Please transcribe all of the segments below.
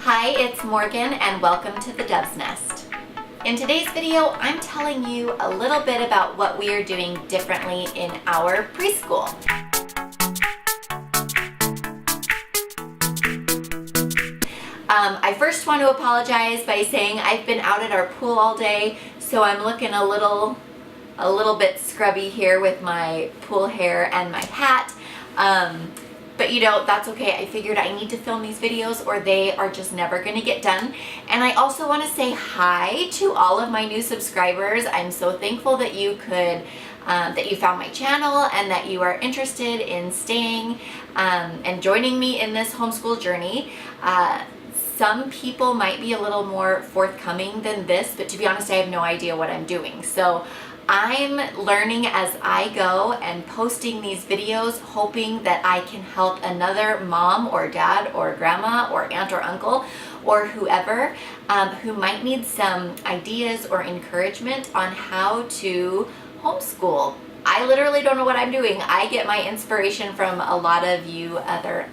Hi, it's Morgan and welcome to the Dove's Nest. In today's video, I'm telling you a little bit about what we are doing differently in our preschool. I first want to apologize by saying I've been out at our pool all day, so I'm looking a little bit scrubby here with my pool hair and my hat. But you know, that's okay. I figured I need to film these videos or they are just never gonna get done. And I also wanna say hi to all of my new subscribers. I'm so thankful that you found my channel and that you are interested in staying and joining me in this homeschool journey. Some people might be a little more forthcoming than this, but to be honest, I have no idea what I'm doing. So I'm learning as I go and posting these videos, hoping that I can help another mom or dad or grandma or aunt or uncle or whoever who might need some ideas or encouragement on how to homeschool. I literally don't know what I'm doing. I get my inspiration from a lot of you other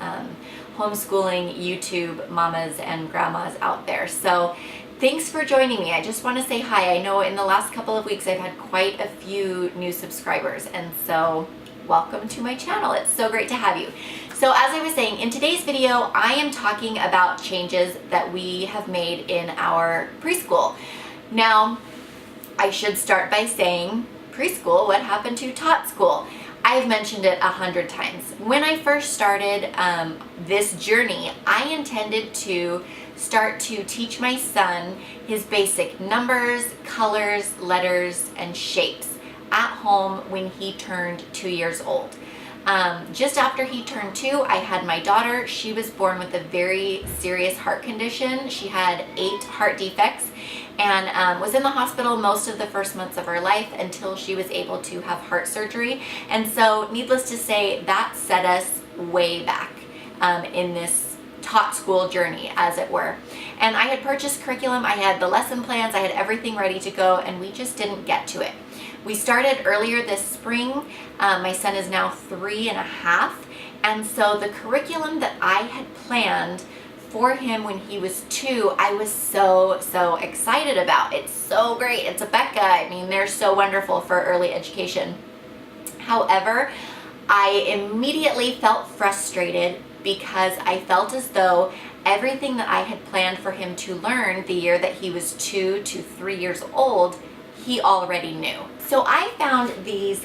homeschooling YouTube mamas and grandmas out there. So thanks for joining me. I just want to say hi. I know in the last couple of weeks I've had quite a few new subscribers, and so welcome to my channel. It's so great to have you. So as I was saying, in today's video, I am talking about changes that we have made in our preschool. Now, I should start by saying, preschool, what happened to tot school? I've mentioned it 100 times. When I first started this journey, I intended to start to teach my son his basic numbers, colors, letters, and shapes at home when he turned 2 years old. Just after he turned 2, I had my daughter. She was born with a very serious heart condition. She had 8 heart defects and was in the hospital most of the first months of her life until she was able to have heart surgery. And so needless to say, that set us way back in this tot school journey, as it were. And I had purchased curriculum, I had the lesson plans, I had everything ready to go, and we just didn't get to it. We started earlier this spring. My son is now 3.5, and so the curriculum that I had planned for him when he was 2, I was so excited about. It's so great. It's a Becca. I mean, they're so wonderful for early education. However, I immediately felt frustrated because I felt as though everything that I had planned for him to learn the year that he was 2 to 3 years old, he already knew. So I found these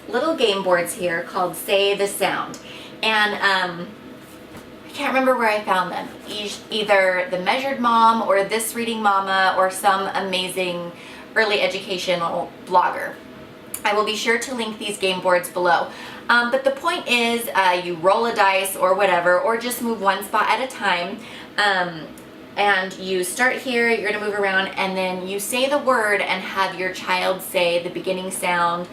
little game boards here called Say the Sound. And I can't remember where I found them. Either the Measured Mom or This Reading Mama or some amazing early educational blogger. I will be sure to link these game boards below. But the point is you roll a dice or whatever, or just move one spot at a time. And you start here, you're gonna move around, and then you say the word and have your child say the beginning sound.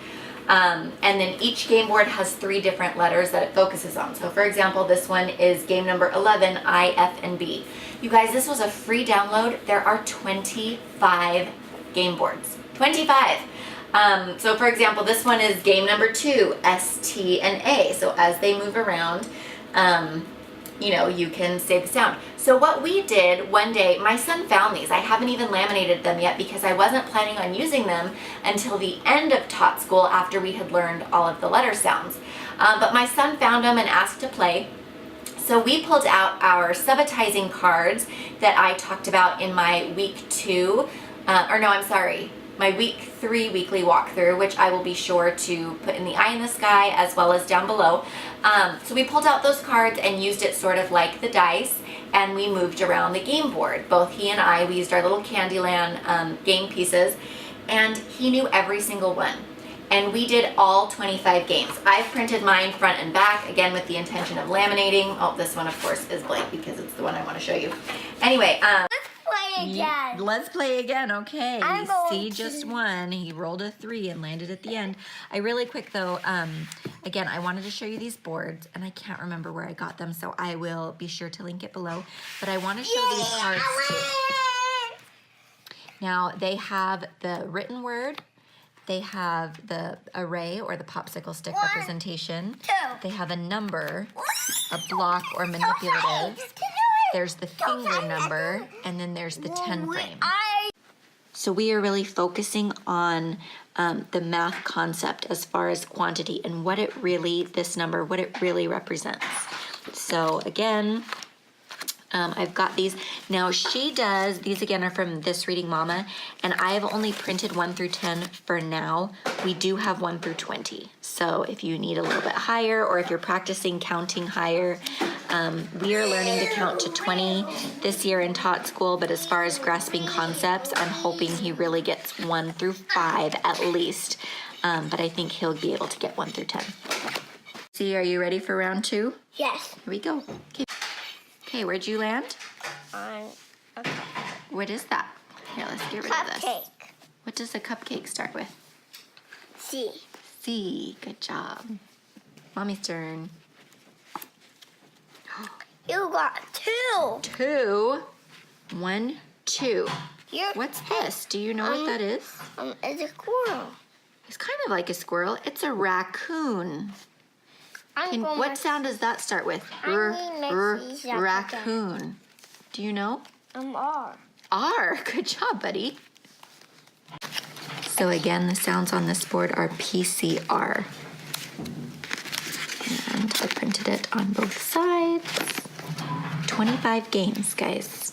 And then each game board has 3 different letters that it focuses on. So for example, this one is game number 11, I, F, and B. You guys, this was a free download. There are 25 game boards. 25! So for example, this one is game number 2, S, T, and A. So as they move around, you know, you can say the sound. So what we did one day, my son found these. I haven't even laminated them yet because I wasn't planning on using them until the end of tot school after we had learned all of the letter sounds. But my son found them and asked to play. So we pulled out our Sabbatizing cards that I talked about in my my week 3 weekly walkthrough, which I will be sure to put in the eye in the sky as well as down below. So we pulled out those cards and used it sort of like the dice, and we moved around the game board. Both he and I, we used our little Candyland game pieces, and he knew every single one. And we did all 25 games. I've printed mine front and back, again with the intention of laminating. Oh, this one of course is blank because it's the one I want to show you. Anyway, play again. Let's play again, okay. I'm See just one. He rolled a 3 and landed at the end. Really quick though, again, I wanted to show you these boards, and I can't remember where I got them, so I will be sure to link it below. But I want to show these cards too. Now, they have the written word. They have the array or the popsicle stick representation. They have a number, a block or manipulatives. there's the finger number, and then there's the 10 frame. So we are really focusing on the math concept as far as quantity and what it really, this number, what it really represents. So again, I've got these. Now she does, these again are from This Reading Mama, and I have only printed 1 through 10 for now. We do have 1 through 20. So if you need a little bit higher, or if you're practicing counting higher, we are learning to count to 20 this year in Tot School, but as far as grasping concepts, I'm hoping he really gets 1 through 5 at least. But I think he'll be able to get 1 through 10. See, are you ready for round 2? Yes. Here we go. Okay, where'd you land? On a What is that? Here, let's get rid of this. cupcake. What does a cupcake start with? C. C. Good job. Mommy's turn. You got 2. 2. 1, 2. You're, What's this? Do you know what that is? it's a squirrel. It's kind of like a squirrel. It's a raccoon. And what sound does that start with? Raccoon. Do you know? R. R. Good job, buddy. So again, the sounds on this board are PCR. And I printed it on both sides. 25 games, guys.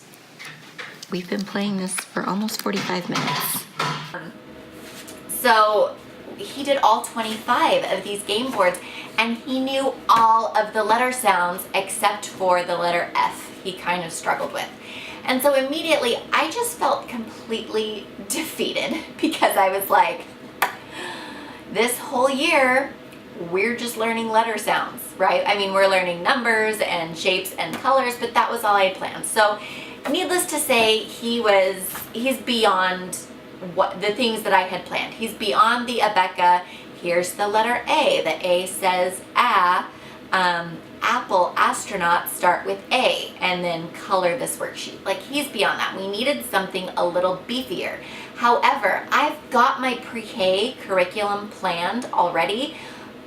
We've been playing this for almost 45 minutes. So he did all 25 of these game boards, and he knew all of the letter sounds except for the letter F he kind of struggled with. And so immediately I just felt completely defeated because I was like, this whole year we're just learning letter sounds, right? I mean, we're learning numbers and shapes and colors, but that was all I had planned. So needless to say, he's beyond what the things that I had planned. He's beyond the Abeka. Here's the letter A. The A says A. Apple, astronaut start with A, and then color this worksheet. Like, he's beyond that. We needed something a little beefier. However, I've got my pre-K curriculum planned already,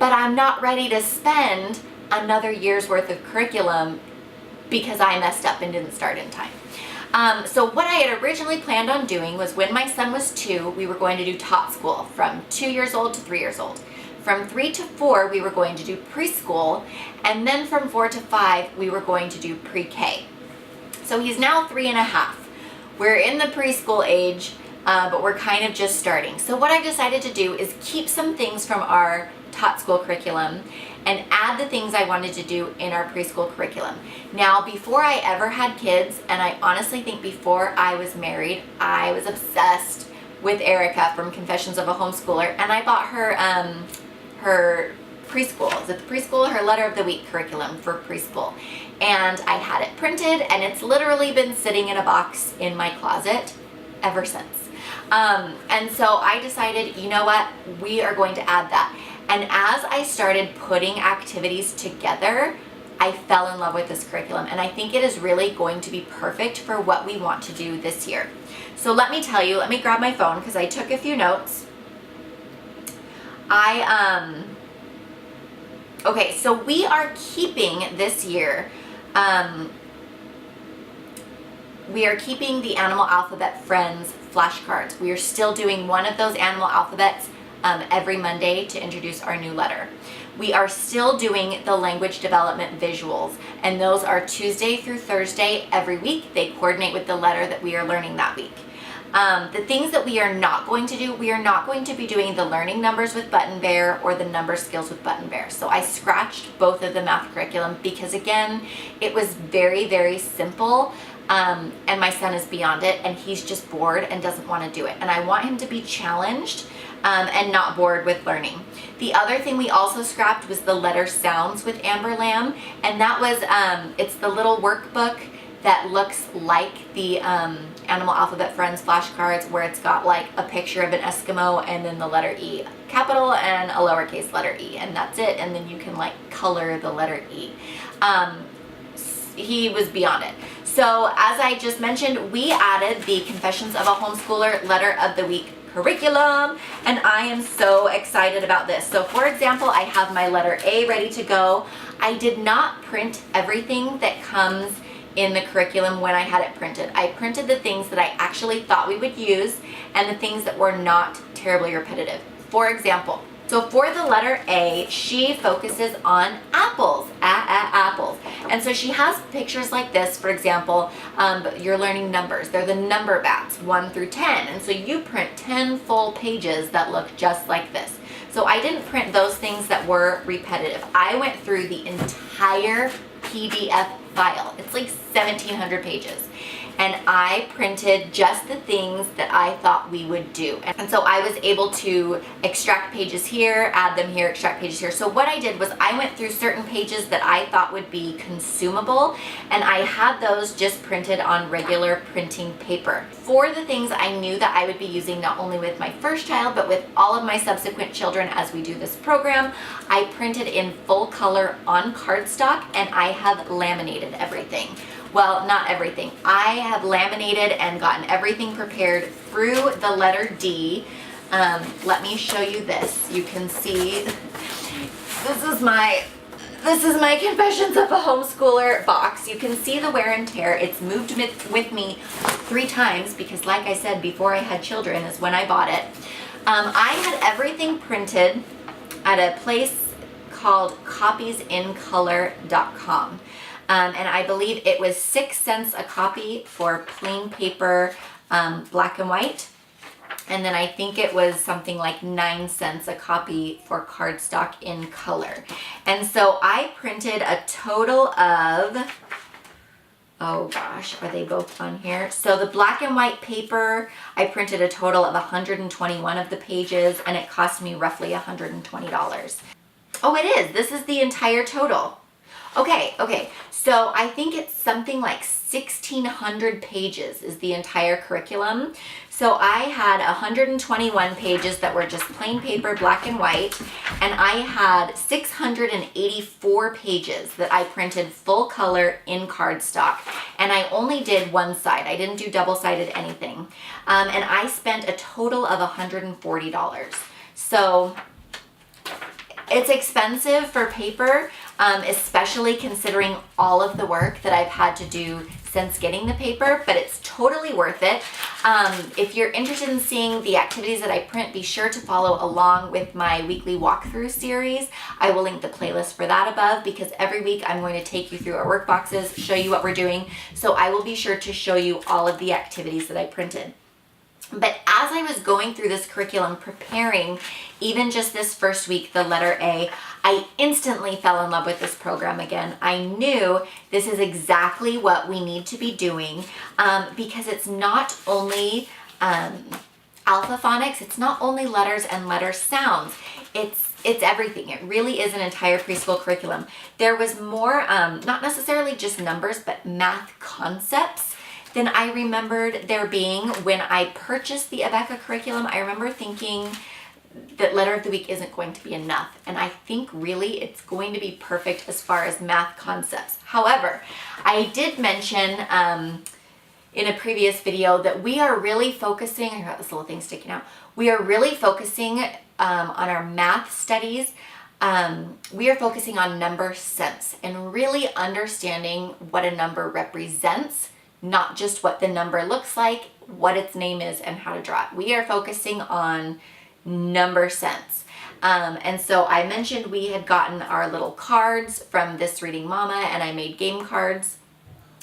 but I'm not ready to spend another year's worth of curriculum because I messed up and didn't start in time. So what I had originally planned on doing was, when my son was 2, we were going to do Tot School from 2 years old to 3 years old. From 3 to 4, we were going to do preschool, and then from 4 to 5, we were going to do pre-K. So he's now 3.5. We're in the preschool age, but we're kind of just starting. So what I decided to do is keep some things from our Tot School curriculum and add the things I wanted to do in our preschool curriculum. Now, before I ever had kids, and I honestly think before I was married, I was obsessed with Erica from Confessions of a Homeschooler, and I bought her her preschool, is it the preschool? Her letter of the week curriculum for preschool. And I had it printed, and it's literally been sitting in a box in my closet ever since. And so I decided, you know what, we are going to add that. And as I started putting activities together, I fell in love with this curriculum, and I think it is really going to be perfect for what we want to do this year. So let me tell you, let me grab my phone because I took a few notes. Okay, so we are keeping this year, we are keeping the Animal Alphabet Friends flashcards. We are still doing one of those animal alphabets every Monday to introduce our new letter. We are still doing the language development visuals, and those are Tuesday through Thursday every week. They coordinate with the letter that we are learning that week. The things that we are not going to do, we are not going to be doing the learning numbers with Button Bear or the number skills with Button Bear. So I scratched both of the math curriculum because, again, it was very, very simple, and my son is beyond it, and he's just bored and doesn't want to do it. And I want him to be challenged and not bored with learning. The other thing we also scrapped was the letter sounds with Amber Lamb, and that was, it's the little workbook that looks like the Animal Alphabet Friends flashcards, where it's got like a picture of an Eskimo and then the letter E, capital and a lowercase letter e, and that's it, and then you can like color the letter E. He was beyond it. So as I just mentioned, we added the Confessions of a Homeschooler Letter of the Week curriculum, and I am so excited about this. So for example, I have my letter A ready to go. I did not print everything that comes in the curriculum when I had it printed. I printed the things that I actually thought we would use and the things that were not terribly repetitive. For example, so for the letter A, she focuses on apples, apples. And so she has pictures like this, for example, you're learning numbers. They're the number bats, 1 through 10. And so you print 10 full pages that look just like this. So I didn't print those things that were repetitive. I went through the entire PDF file. It's like 1,700 pages. And I printed just the things that I thought we would do. And so I was able to extract pages here, add them here, extract pages here. So what I did was I went through certain pages that I thought would be consumable, and I had those just printed on regular printing paper. For the things I knew that I would be using not only with my first child, but with all of my subsequent children as we do this program, I printed in full color on cardstock, and I have laminated everything. Well, not everything. I have laminated and gotten everything prepared through the letter D. Let me show you this. You can see, this is my Confessions of a Homeschooler box. You can see the wear and tear. It's moved with me 3 times because, like I said, before I had children is when I bought it. I had everything printed at a place called copiesincolor.com. And I believe it was 6 cents a copy for plain paper, black and white. And then I think it was something like 9 cents a copy for cardstock in color. And so I printed a total of, oh gosh, are they both on here? So the black and white paper, I printed a total of 121 of the pages, and it cost me roughly $120. Oh, it is. This is the entire total. Okay. So I think it's something like 1,600 pages is the entire curriculum. So I had 121 pages that were just plain paper, black and white, and I had 684 pages that I printed full color in cardstock, and I only did one side. I didn't do double-sided anything. And I spent a total of $140. So it's expensive for paper, especially considering all of the work that I've had to do since getting the paper, but it's totally worth it. If you're interested in seeing the activities that I print, be sure to follow along with my weekly walkthrough series. I will link the playlist for that above, because every week I'm going to take you through our work boxes, show you what we're doing. So I will be sure to show you all of the activities that I printed. But as I was going through this curriculum, preparing even just this first week, the letter A, I instantly fell in love with this program again. I knew this is exactly what we need to be doing, because it's not only alphaphonics, it's not only letters and letter sounds, it's everything. It really is an entire preschool curriculum. There was more, not necessarily just numbers, but math concepts than I remembered there being when I purchased the Abeka curriculum. I remember thinking that letter of the week isn't going to be enough, and I think really it's going to be perfect as far as math concepts. However, I did mention in a previous video that we are really focusing, I got this little thing sticking out, we are really focusing on our math studies. We are focusing on number sense and really understanding what a number represents, not just what the number looks like, what its name is, and how to draw it. We are focusing on number sense. And so I mentioned we had gotten our little cards from This Reading Mama, and I made game cards.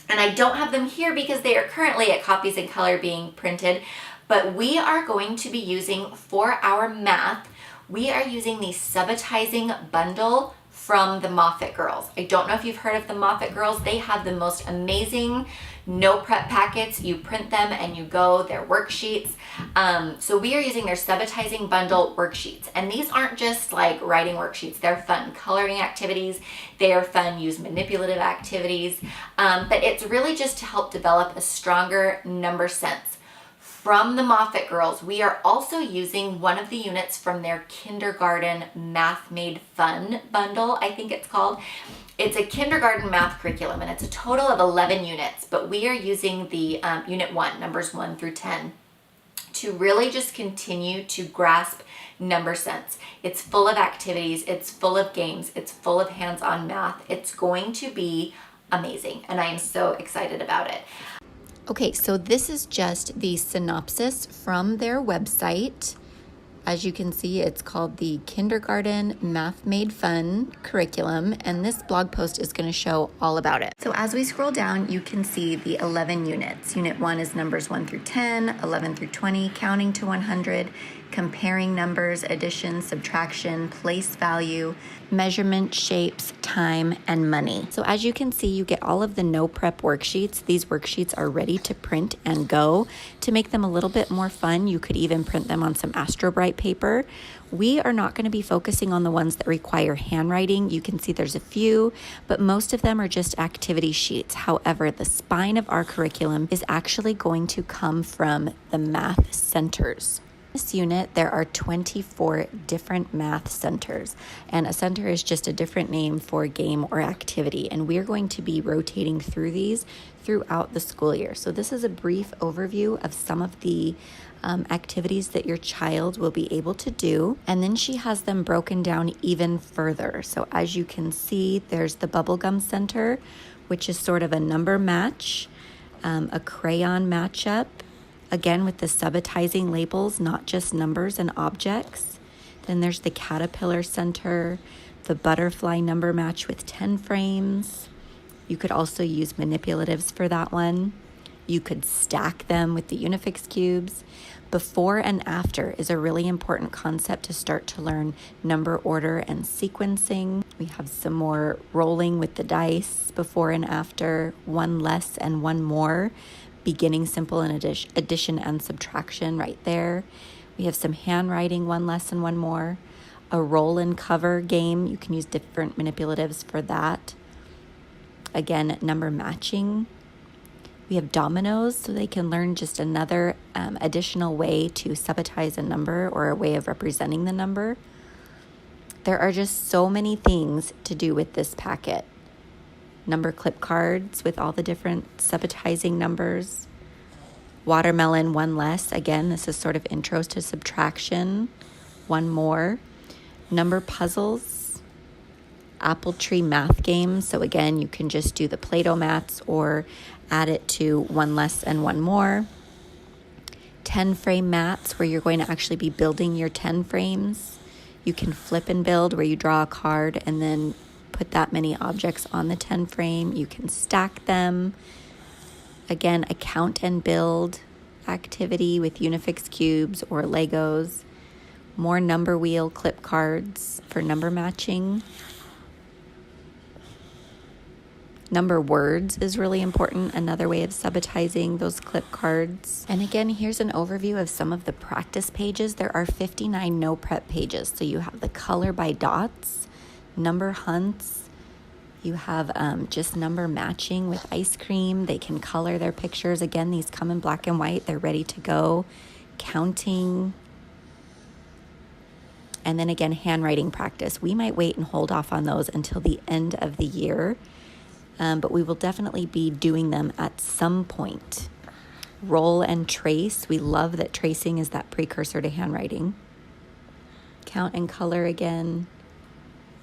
And I don't have them here because they are currently at Copies in Color being printed, but we are going to be using, for our math, we are using the Sabbatizing bundle from the Moffat Girls. I don't know if you've heard of the Moffat Girls. They have the most amazing no prep packets. You print them and you go, they're worksheets. So we are using their Sabbatizing bundle worksheets. And these aren't just like writing worksheets. They're fun coloring activities. They are fun use manipulative activities. But it's really just to help develop a stronger number sense. From the Moffat Girls, we are also using one of the units from their kindergarten Math Made Fun bundle, I think it's called. It's a kindergarten math curriculum, and it's a total of 11 units, but we are using the unit 1, numbers 1 through 10, to really just continue to grasp number sense. It's full of activities, it's full of games, it's full of hands-on math. It's going to be amazing, and I am so excited about it. Okay, so this is just the synopsis from their website. As you can see, it's called the Kindergarten Math Made Fun Curriculum, and this blog post is going to show all about it. So as we scroll down, you can see the 11 units. Unit 1 is numbers 1 through 10, 11 through 20, counting to 100, comparing numbers, addition, subtraction, place value, measurement, shapes, time, and money. So as you can see, you get all of the no prep worksheets. These worksheets are ready to print and go. To make them a little bit more fun, you could even print them on some Astro Bright paper. We are not going to be focusing on the ones that require handwriting. You can see there's a few, but most of them are just activity sheets. However, the spine of our curriculum is actually going to come from the math centers. In this unit, there are 24 different math centers, and a center is just a different name for game or activity, and we're going to be rotating through these throughout the school year. So this is a brief overview of some of the activities that your child will be able to do, and then she has them broken down even further. So as you can see, there's the bubblegum center, which is sort of a number match, a crayon matchup, again with the Sabbatizing labels, not just numbers and objects. Then there's the caterpillar center, the butterfly number match with 10 frames. You could also use manipulatives for that one. You could stack them with the Unifix cubes. Before and after is a really important concept to start to learn number order and sequencing. We have some more rolling with the dice, before and after, one less and one more, beginning simple and addition and subtraction right there. We have some handwriting, one less and one more, a roll and cover game. You can use different manipulatives for that. Again, number matching. We have dominoes, so they can learn just another additional way to sabbatize a number or a way of representing the number. There are just so many things to do with this packet. Number clip cards with all the different sabbatizing numbers. Watermelon, one less. Again, this is sort of intros to subtraction. One more. Number puzzles. Apple tree math games. So again, you can just do the Play-Doh mats or add it to one less and one more. 10 frame mats where you're going to actually be building your 10 frames. You can flip and build where you draw a card and then put that many objects on the 10 frame. You can stack them. Again, a count and build activity with Unifix cubes or Legos. More number wheel clip cards for number matching. Number words is really important, another way of sabbatizing those clip cards. And again, here's an overview of some of the practice pages. There are 59 no prep pages. So you have the color by dots, number hunts, you have just number matching with ice cream. They can color their pictures. Again, these come in black and white. They're ready to go. Counting. And then again, handwriting practice. We might wait and hold off on those until the end of the year. But we will definitely be doing them at some point. Roll and trace. We love that tracing is that precursor to handwriting. Count and color again.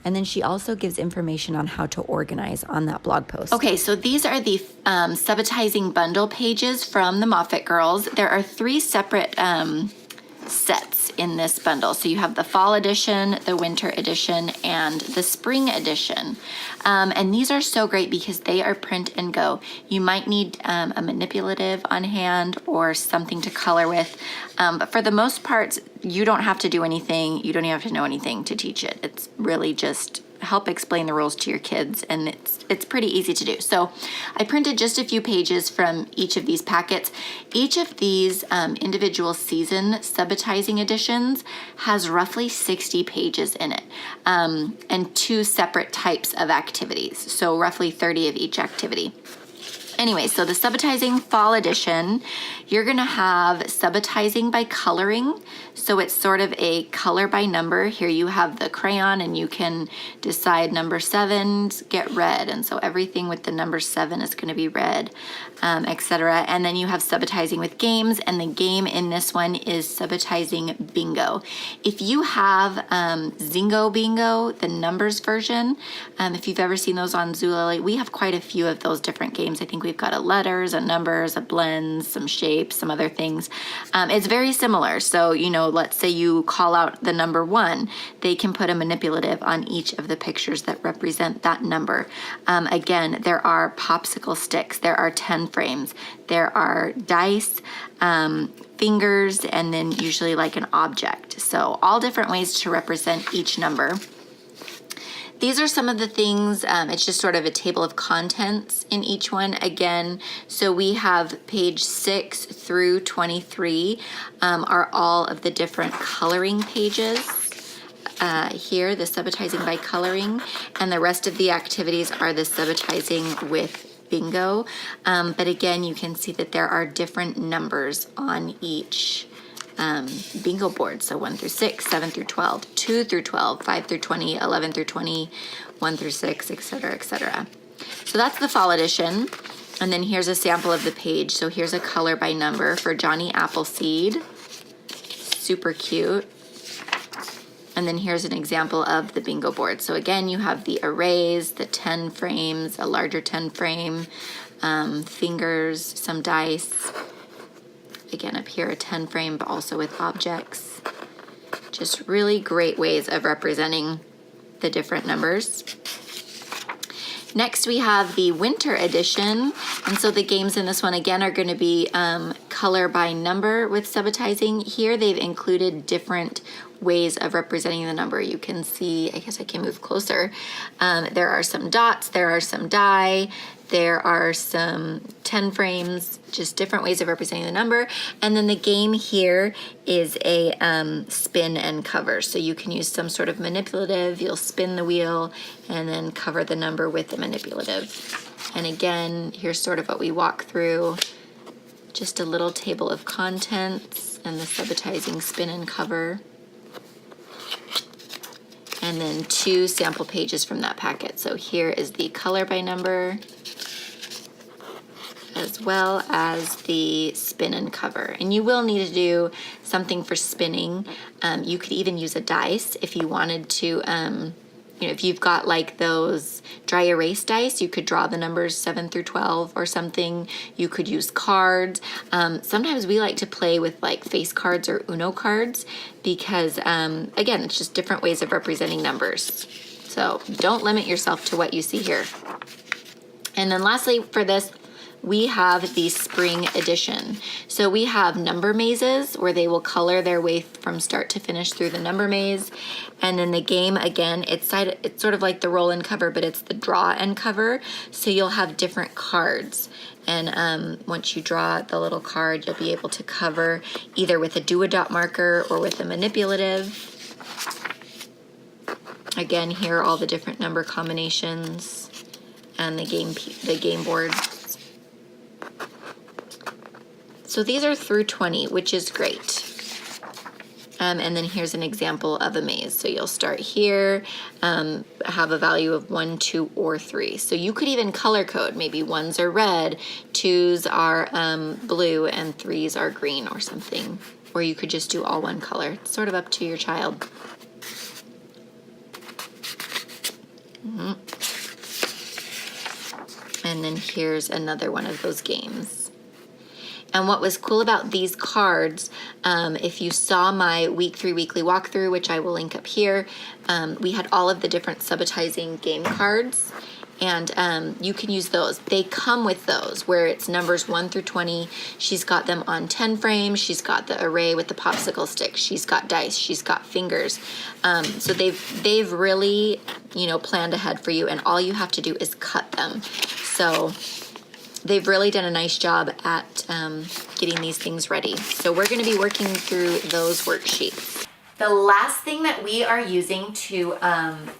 And then she also gives information on how to organize on that blog post. Okay, so these are the Sabbatizing bundle pages from the Moffat Girls. There are 3 separate sets in this bundle. So you have the fall edition, the winter edition, and the spring edition. And these are so great because they are print and go. You might need a manipulative on hand or something to color with. But for the most part, you don't have to do anything. You don't even have to know anything to teach it. It's really just help explain the rules to your kids, and it's pretty easy to do. So I printed just a few pages from each of these packets. Each of these individual season Sabbatizing editions has roughly 60 pages in it, and 2 separate types of activities, so roughly 30 of each activity. Anyway, so the Sabbatizing Fall Edition, you're going to have Sabbatizing by coloring. So it's sort of a color by number. Here you have the crayon and you can decide number 7, get red. And so everything with the number 7 is going to be red. etc. And then you have Sabbatizing with games, and the game in this one is Sabbatizing Bingo. If you have Zingo Bingo, the numbers version, if you've ever seen those on Zulily, we have quite a few of those different games. I think we've got a letters, a numbers, a blends, some shapes, some other things. It's very similar. So, you know, let's say you call out the number 1, they can put a manipulative on each of the pictures that represent that number. Again, there are popsicle sticks, there are 10 frames, there are dice, fingers, and then usually like an object. So all different ways to represent each number. These are some of the things, it's just sort of a table of contents in each one of so we have page 6 through 23 are all of the different coloring pages. Here, the Sabbatizing by coloring, and the rest of the activities are the Sabbatizing with bingo. But again, you can see that there are different numbers on each bingo board. So 1 through 6, 7 through 12, 2 through 12, 5 through 20, 11 through 20, 1 through 6, etc., etc. So that's the fall edition. And then here's a sample of the page. So here's a color by number for Johnny Appleseed. Super cute. And then here's an example of the bingo board. So again, you have the arrays, the 10 frames, a larger 10 frame, fingers, some dice. Again, up here, a 10 frame, but also with objects. Just really great ways of representing the different numbers. Next, we have the winter edition. And so the games in this one, again, are going to be color by number with Sabbatizing. Here, they've included different ways of representing the number. You can see, I guess I can move closer. There are some dots, there are some die, there are some 10 frames, just different ways of representing the number. And then the game here is a spin and cover. So you can use some sort of manipulative, you'll spin the wheel and then cover the number with the manipulative. And again, here's sort of what we walk through. Just a little table of contents and the Sabbatizing spin and cover. And then 2 sample pages from that packet. So here is the color by number, as well as the spin and cover. And you will need to do something for spinning. You could even use a dice if you wanted to, you know, if you've got like those dry erase dice, you could draw the numbers 7 through 12 or something. You could use cards. Sometimes we like to play with like face cards or Uno cards because, again, it's just different ways of representing numbers. So don't limit yourself to what you see here. And then lastly for this, we have the spring edition. So we have number mazes where they will color their way from start to finish through the number maze. And then the game, again, it's sort of like the roll and cover, but it's the draw and cover. So you'll have different cards. And once you draw the little card, you'll be able to cover either with a do-a-dot marker or with a manipulative. Again, here are all the different number combinations and the game board. So these are through 20, which is great. And then here's an example of a maze. So you'll start here, have a value of 1, 2, or 3. So you could even color code. Maybe 1s are red, 2s are blue, and 3s are green or something. Or you could just do all one color. It's sort of up to your child. And then here's another one of those games. And what was cool about these cards, if you saw my week 3 weekly walkthrough, which I will link up here, we had all of the different Sabbatizing game cards, and you can use those. They come with those, where it's numbers 1 through 20. She's got them on 10 frames. She's got the array with the popsicle stick. She's got dice. She's got fingers. So they've really, you know, planned ahead for you, and all you have to do is cut them. So they've really done a nice job at getting these things ready. So we're going to be working through those worksheets. The last thing that we are using to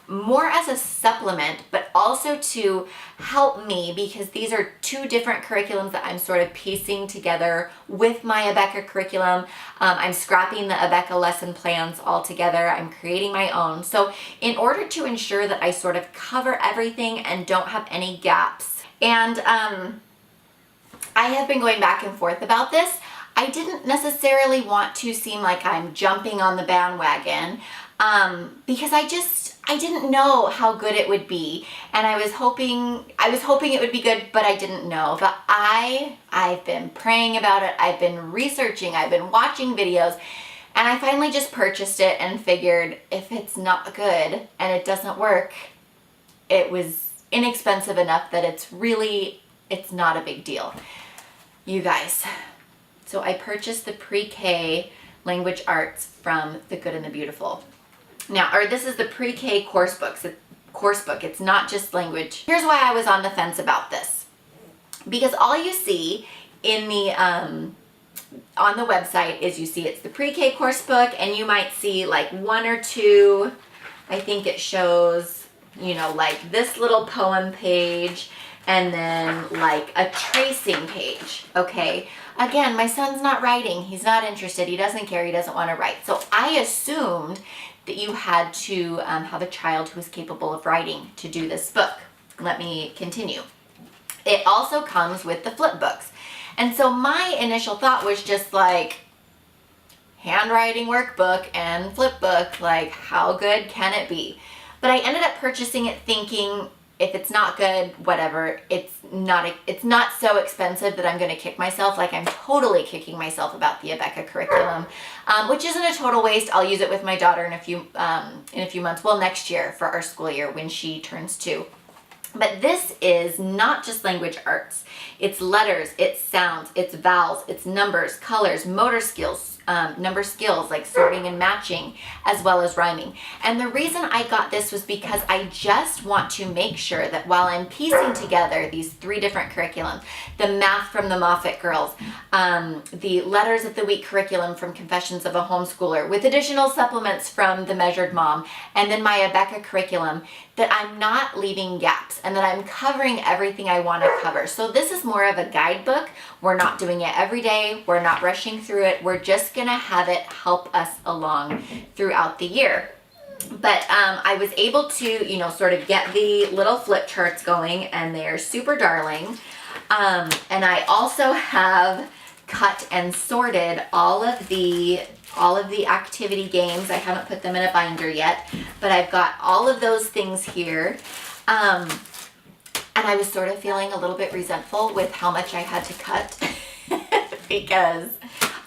more as a supplement, but also to help me, because these are 2 different curriculums that I'm sort of piecing together with my Abeka curriculum. I'm scrapping the Abeka lesson plans all together. I'm creating my own. So in order to ensure that I sort of cover everything and don't have any gaps, and I have been going back and forth about this. I didn't necessarily want to seem like I'm jumping on the bandwagon because I didn't know how good it would be, and I was hoping it would be good, but I didn't know. But I've been praying about it. I've been researching. I've been watching videos, and I finally just purchased it and figured if it's not good and it doesn't work, it was inexpensive enough that it's not a big deal. You guys, so I purchased the pre-K language arts from The Good and the Beautiful. Now, this is the pre-K course book. It's not just language. Here's why I was on the fence about this. Because all you see in the on the website is you see it's the pre-K course book, and you might see like one or two, I think it shows, you know, like this little poem page, and then like a tracing page, okay? Again, my son's not writing. He's not interested. He doesn't care. He doesn't want to write. So I assumed that you had to have a child who is capable of writing to do this book. Let me continue. It also comes with the flip books. And so my initial thought was just like, handwriting workbook and flip book, like how good can it be? But I ended up purchasing it thinking, if it's not good, whatever, it's not so expensive that I'm going to kick myself. Like I'm totally kicking myself about the Abeka curriculum, which isn't a total waste. I'll use it with my daughter in a few months. Well, next year for our school year when she turns 2. But this is not just language arts. It's letters, it's sounds, it's vowels, it's numbers, colors, motor skills, number skills like sorting and matching, as well as rhyming. And the reason I got this was because I just want to make sure that while I'm piecing together these 3 different curriculums, the math from the Moffat girls, the letters of the week curriculum from Confessions of a Homeschooler, with additional supplements from The Measured Mom, and then my Abeka curriculum, that I'm not leaving gaps and that I'm covering everything I want to cover. So this is more of a guidebook. We're not doing it every day. We're not rushing through it. We're just going to have it help us along throughout the year. But I was able to, you know, sort of get the little flip charts going, and they're super darling. And I also have cut and sorted all of the activity games. I haven't put them in a binder yet, but I've got all of those things here. And I was sort of feeling a little bit resentful with how much I had to cut because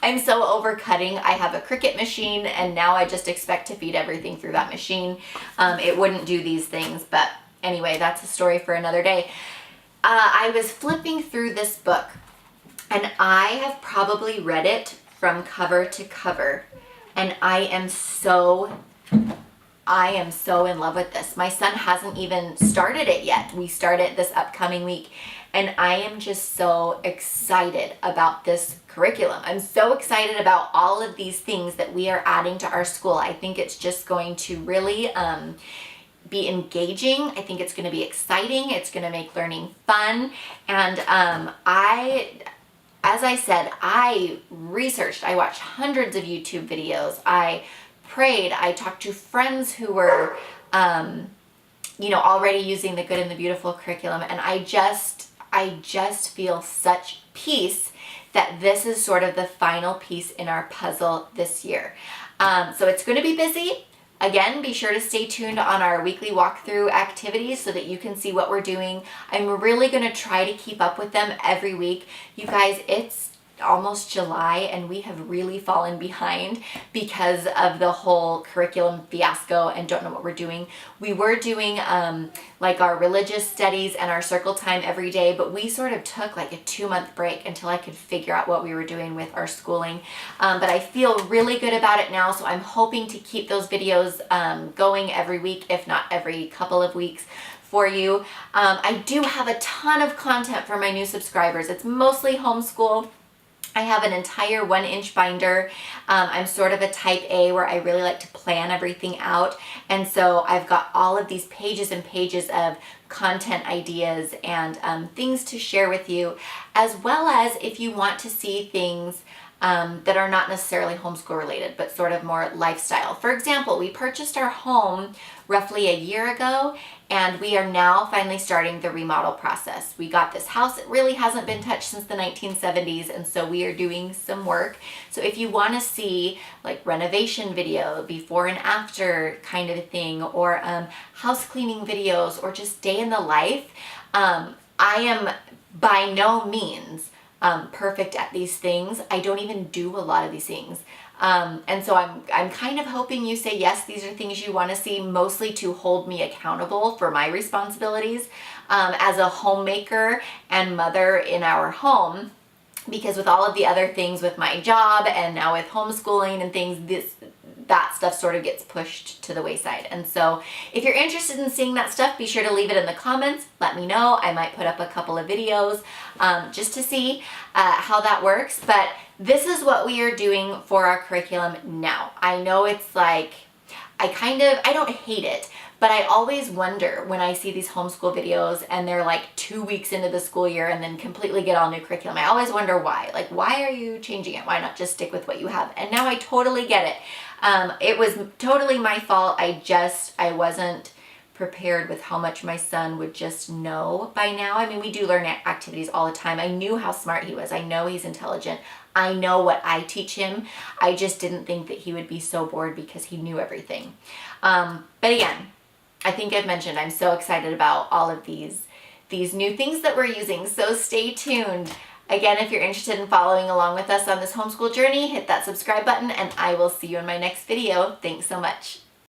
I'm so overcutting. I have a Cricut machine, and now I just expect to feed everything through that machine. It wouldn't do these things, but anyway, that's a story for another day. I was flipping through this book, and I have probably read it from cover to cover, and I am so in love with this. My son hasn't even started it yet. We start it this upcoming week, and I am just so excited about this curriculum. I'm so excited about all of these things that we are adding to our school. I think it's just going to really be engaging. I think it's going to be exciting. It's going to make learning fun, and as I said, I researched, I watched hundreds of YouTube videos, I prayed, I talked to friends who were, already using the Good and the Beautiful curriculum, and I just feel such peace that this is sort of the final piece in our puzzle this year. So it's going to be busy. Again, be sure to stay tuned on our weekly walkthrough activities so that you can see what we're doing. I'm really going to try to keep up with them every week. You guys, it's almost July, and we have really fallen behind because of the whole curriculum fiasco and don't know what we're doing. We were doing like our religious studies and our circle time every day, but we sort of took like a 2-month break until I could figure out what we were doing with our schooling. But I feel really good about it now, so I'm hoping to keep those videos going every week, if not every couple of weeks, for you. I do have a ton of content for my new subscribers. It's mostly homeschool. I have an entire 1-inch binder. I'm sort of a type A where I really like to plan everything out. And so I've got all of these pages and pages of content ideas and things to share with you, as well as if you want to see things that are not necessarily homeschool related, but sort of more lifestyle. For example, we purchased our home roughly a year ago, and we are now finally starting the remodel process. We got this house, it really hasn't been touched since the 1970s, and so we are doing some work. So if you want to see like renovation video, before and after kind of a thing, or house cleaning videos, or just day in the life, I am by no means perfect at these things. I don't even do a lot of these things. And so I'm kind of hoping you say yes, these are things you want to see, mostly to hold me accountable for my responsibilities as a homemaker and mother in our home. Because with all of the other things with my job and now with homeschooling and things, that stuff sort of gets pushed to the wayside. And so if you're interested in seeing that stuff, be sure to leave it in the comments. Let me know. I might put up a couple of videos just to see how that works. But this is what we are doing for our curriculum now. I know it's like, I don't hate it, but I always wonder when I see these homeschool videos and they're like 2 weeks into the school year and then completely get all new curriculum. I always wonder why. Like, why are you changing it? Why not just stick with what you have? And now I totally get it. It was totally my fault. I wasn't prepared with how much my son would just know by now. I mean, we do learn activities all the time. I knew how smart he was. I know he's intelligent. I know what I teach him. I just didn't think that he would be so bored because he knew everything. But again, I think I've mentioned I'm so excited about all of these new things that we're using. So stay tuned. Again, if you're interested in following along with us on this homeschool journey, hit that subscribe button and I will see you in my next video. Thanks so much.